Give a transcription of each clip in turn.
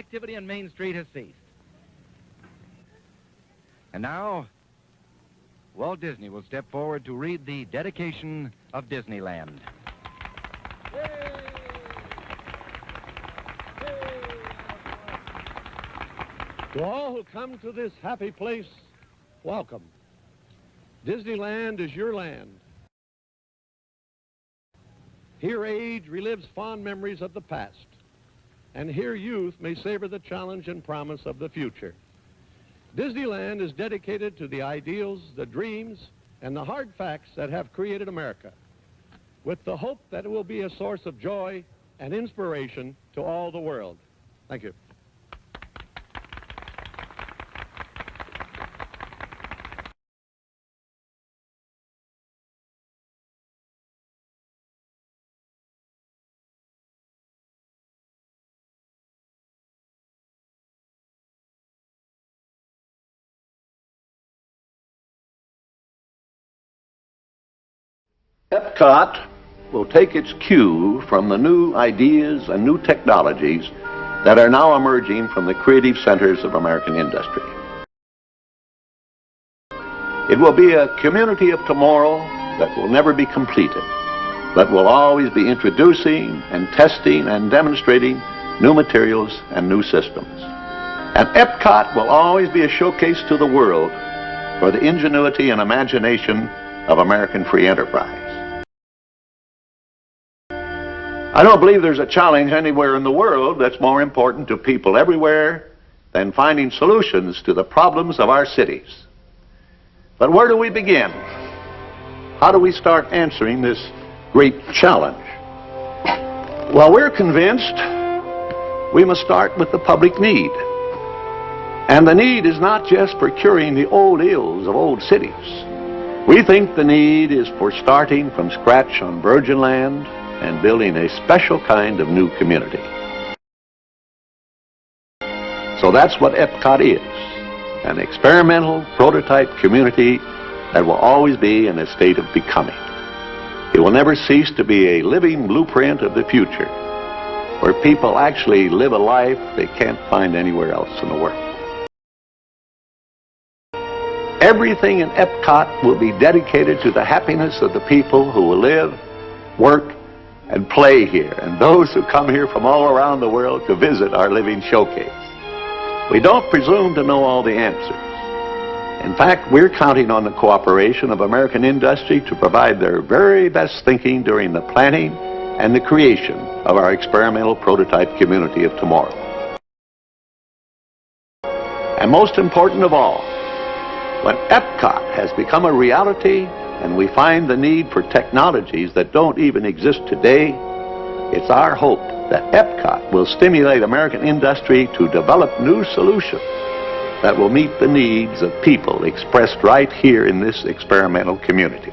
activity on Main Street has ceased. And now, Walt Disney will step forward to read the dedication of Disneyland. To all who come to this happy place, welcome. Disneyland is your land. Here age relives fond memories of the past, and here youth may savor the challenge and promise of the future. Disneyland is dedicated to the ideals, the dreams, and the hard facts that have created America, with the hope that it will be a source of joy and inspiration to all the world. Thank you. Epcot will take its cue from the new ideas and new technologies that are now emerging from the creative centers of American industry. It will be a community of tomorrow that will never be completed, but will always be introducing and testing and demonstrating new materials and new systems. And Epcot will always be a showcase to the world for the ingenuity and imagination of American free enterprise. I don't believe there's a challenge anywhere in the world that's more important to people everywhere than finding solutions to the problems of our cities. But where do we begin? How do we start answering this great challenge? Well, we're convinced we must start with the public need. And the need is not just for curing the old ills of old cities. We think the need is for starting from scratch on virgin land and building a special kind of new community. So that's what Epcot is, an experimental prototype community that will always be in a state of becoming. It will never cease to be a living blueprint of the future, where people actually live a life they can't find anywhere else in the world. Everything in Epcot will be dedicated to the happiness of the people who will live, work, and play here, and those who come here from all around the world to visit our living showcase. We don't presume to know all the answers. In fact, we're counting on the cooperation of American industry to provide their very best thinking during the planning and the creation of our experimental prototype community of tomorrow. And most important of all, when Epcot has become a reality and we find the need for technologies that don't even exist today, it's our hope that Epcot will stimulate American industry to develop new solutions that will meet the needs of people expressed right here in this experimental community.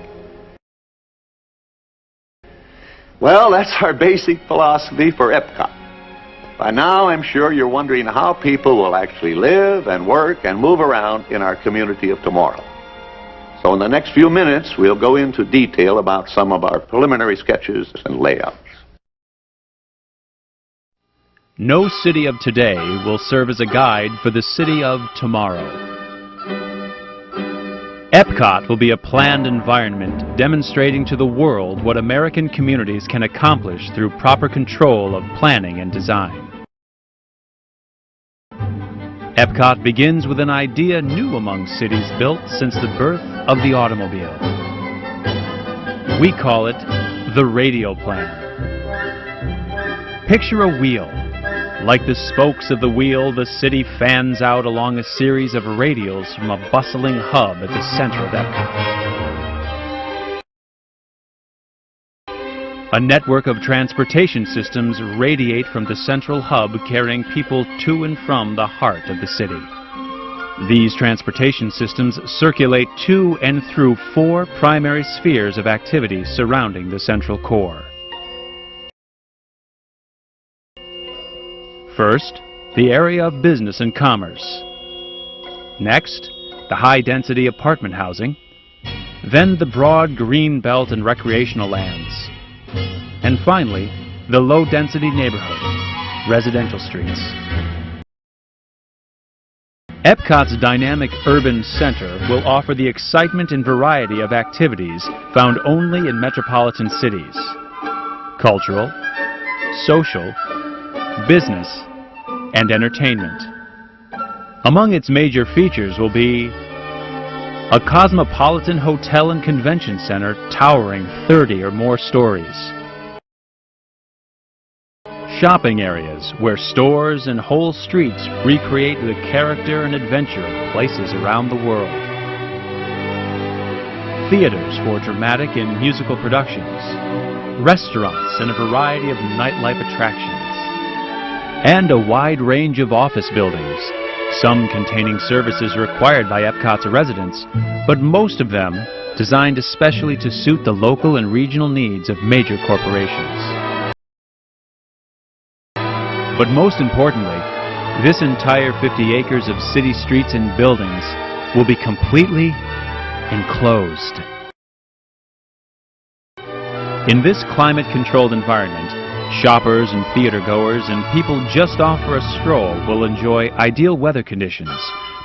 Well, that's our basic philosophy for Epcot. By now, I'm sure you're wondering how people will actually live and work and move around in our community of tomorrow. So in the next few minutes, we'll go into detail about some of our preliminary sketches and layouts. No city of today will serve as a guide for the city of tomorrow. Epcot will be a planned environment demonstrating to the world what American communities can accomplish through proper control of planning and design. Epcot begins with an idea new among cities built since the birth of the automobile. We call it the radial plan. Picture a wheel. Like the spokes of the wheel, the city fans out along a series of radials from a bustling hub at the center of Epcot. A network of transportation systems radiate from the central hub, carrying people to and from the heart of the city. These transportation systems circulate to and through 4 primary spheres of activity surrounding the central core. First, the area of business and commerce. Next, the high-density apartment housing. Then the broad green belt and recreational lands. And finally, the low-density neighborhood, residential streets. Epcot's dynamic urban center will offer the excitement and variety of activities found only in metropolitan cities. Cultural, social, business, and entertainment. Among its major features will be a cosmopolitan hotel and convention center towering 30 or more stories. Shopping areas where stores and whole streets recreate the character and adventure of places around the world. Theaters for dramatic and musical productions. Restaurants and a variety of nightlife attractions. And a wide range of office buildings, some containing services required by Epcot's residents, but most of them designed especially to suit the local and regional needs of major corporations. But most importantly, this entire 50 acres of city streets and buildings will be completely enclosed. In this climate-controlled environment, shoppers and theater-goers and people just off for a stroll will enjoy ideal weather conditions,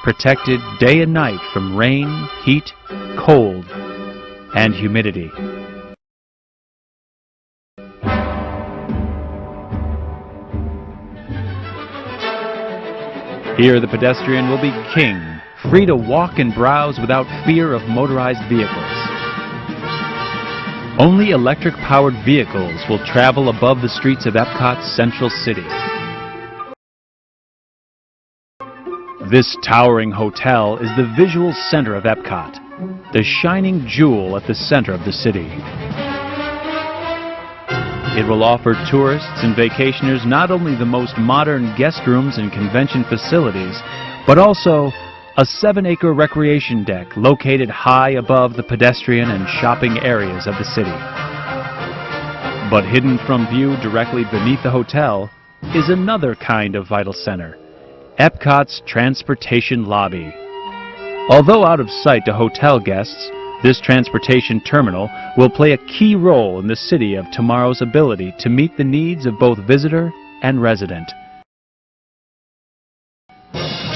protected day and night from rain, heat, cold, and humidity. Here the pedestrian will be king, free to walk and browse without fear of motorized vehicles. Only electric-powered vehicles will travel above the streets of Epcot's central city. This towering hotel is the visual center of Epcot, the shining jewel at the center of the city. It will offer tourists and vacationers not only the most modern guest rooms and convention facilities, but also a 7-acre recreation deck located high above the pedestrian and shopping areas of the city. But hidden from view directly beneath the hotel is another kind of vital center, Epcot's transportation lobby. Although out of sight to hotel guests, this transportation terminal will play a key role in the city of tomorrow's ability to meet the needs of both visitor and resident.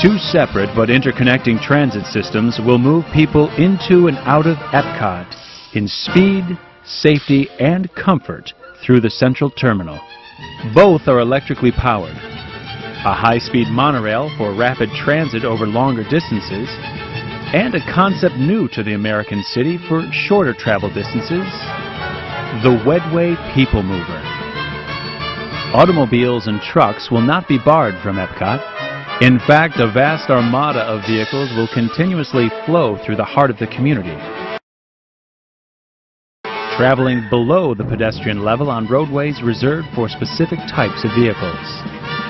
Two separate but interconnecting transit systems will move people into and out of Epcot in speed, safety, and comfort through the central terminal. Both are electrically powered. A high-speed monorail for rapid transit over longer distances, and a concept new to the American city for shorter travel distances, the Wedway People Mover. Automobiles and trucks will not be barred from Epcot. In fact, a vast armada of vehicles will continuously flow through the heart of the community, traveling below the pedestrian level on roadways reserved for specific types of vehicles.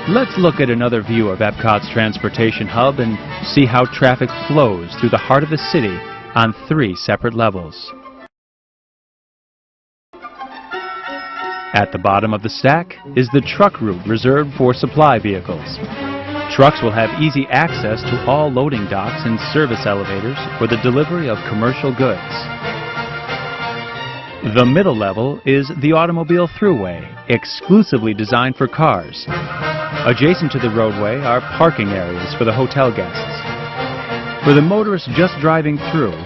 Let's look at another view of Epcot's transportation hub and see how traffic flows through the heart of the city on 3 separate levels. At the bottom of the stack is the truck route reserved for supply vehicles. Trucks will have easy access to all loading docks and service elevators for the delivery of commercial goods. The middle level is the automobile throughway, exclusively designed for cars. Adjacent to the roadway are parking areas for the hotel guests. For the motorists just driving through,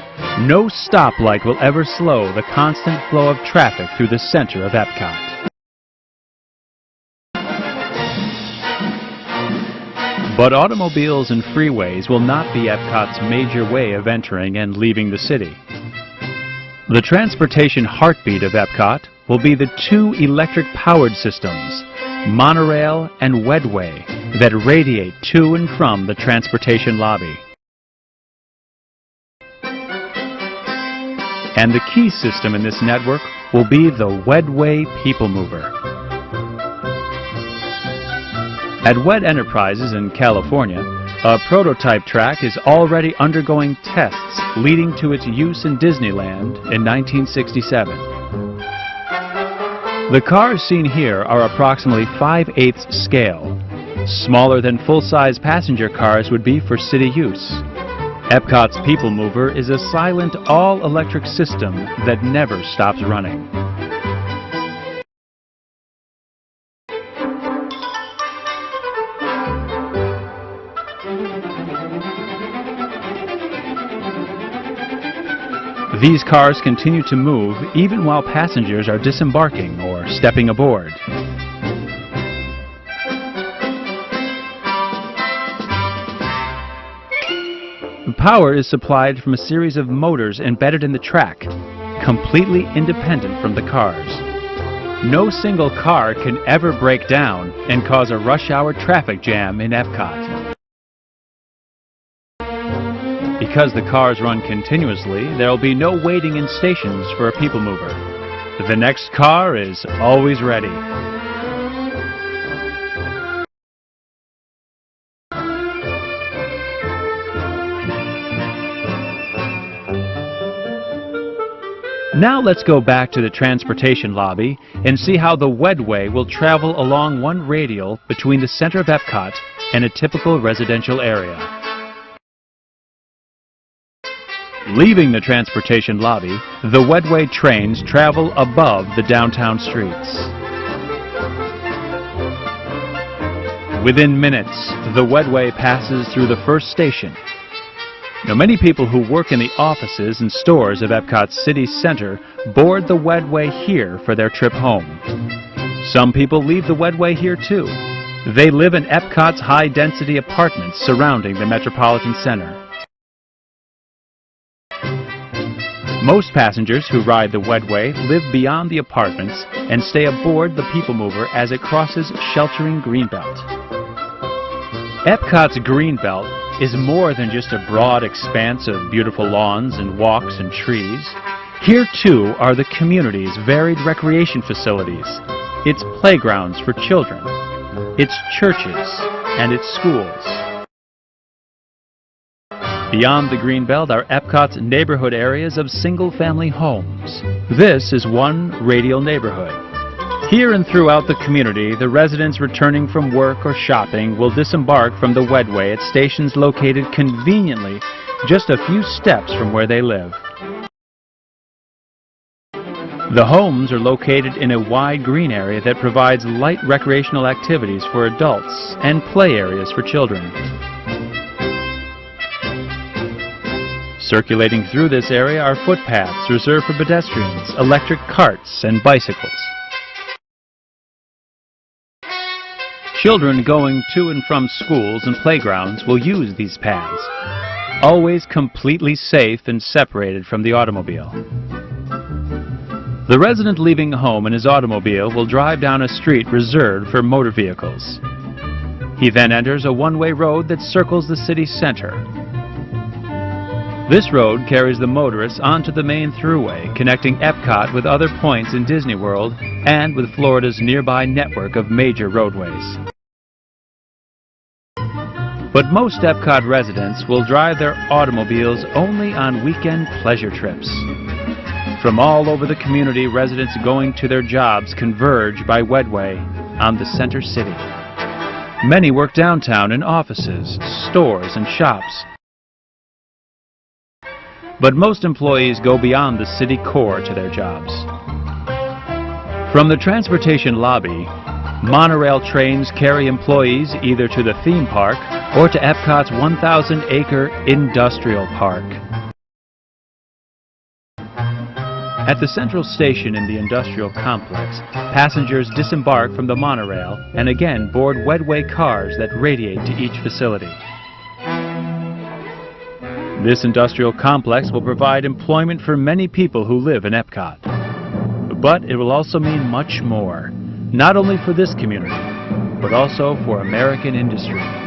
no stoplight will ever slow the constant flow of traffic through the center of Epcot. But automobiles and freeways will not be Epcot's major way of entering and leaving the city. The transportation heartbeat of Epcot will be the 2 electric-powered systems, monorail and Wedway, that radiate to and from the transportation lobby. And the key system in this network will be the Wedway People Mover. At WED Enterprises in California, a prototype track is already undergoing tests leading to its use in Disneyland in 1967. The cars seen here are approximately 5/8 scale, smaller than full-size passenger cars would be for city use. Epcot's People Mover is a silent, all-electric system that never stops running. These cars continue to move even while passengers are disembarking or stepping aboard. Power is supplied from a series of motors embedded in the track, completely independent from the cars. No single car can ever break down and cause a rush hour traffic jam in Epcot. Because the cars run continuously, there will be no waiting in stations for a people mover. The next car is always ready. Now let's go back to the transportation lobby and see how the Wedway will travel along one radial between the center of Epcot and a typical residential area. Leaving the transportation lobby, the Wedway trains travel above the downtown streets. Within minutes, the Wedway passes through the first station. Now, many people who work in the offices and stores of Epcot's city center board the Wedway here for their trip home. Some people leave the Wedway here too. They live in Epcot's high-density apartments surrounding the Metropolitan Center. Most passengers who ride the Wedway live beyond the apartments and stay aboard the People Mover as it crosses sheltering Greenbelt. Epcot's Greenbelt is more than just a broad expanse of beautiful lawns and walks and trees. Here, too, are the community's varied recreation facilities, its playgrounds for children, its churches, and its schools. Beyond the Greenbelt are Epcot's neighborhood areas of single-family homes. This is one radial neighborhood. Here and throughout the community, the residents returning from work or shopping will disembark from the Wedway at stations located conveniently just a few steps from where they live. The homes are located in a wide green area that provides light recreational activities for adults and play areas for children. Circulating through this area are footpaths reserved for pedestrians, electric carts, and bicycles. Children going to and from schools and playgrounds will use these paths, always completely safe and separated from the automobile. The resident leaving home in his automobile will drive down a street reserved for motor vehicles. He then enters a one-way road that circles the city center. This road carries the motorists onto the main thruway, connecting Epcot with other points in Disney World and with Florida's nearby network of major roadways. But most Epcot residents will drive their automobiles only on weekend pleasure trips. From all over the community, residents going to their jobs converge by Wedway on the center city. Many work downtown in offices, stores, and shops. But most employees go beyond the city core to their jobs. From the transportation lobby, monorail trains carry employees either to the theme park or to Epcot's 1,000-acre industrial park. At the central station in the industrial complex, passengers disembark from the monorail and again board Wedway cars that radiate to each facility. This industrial complex will provide employment for many people who live in Epcot. But it will also mean much more, not only for this community, but also for American industry.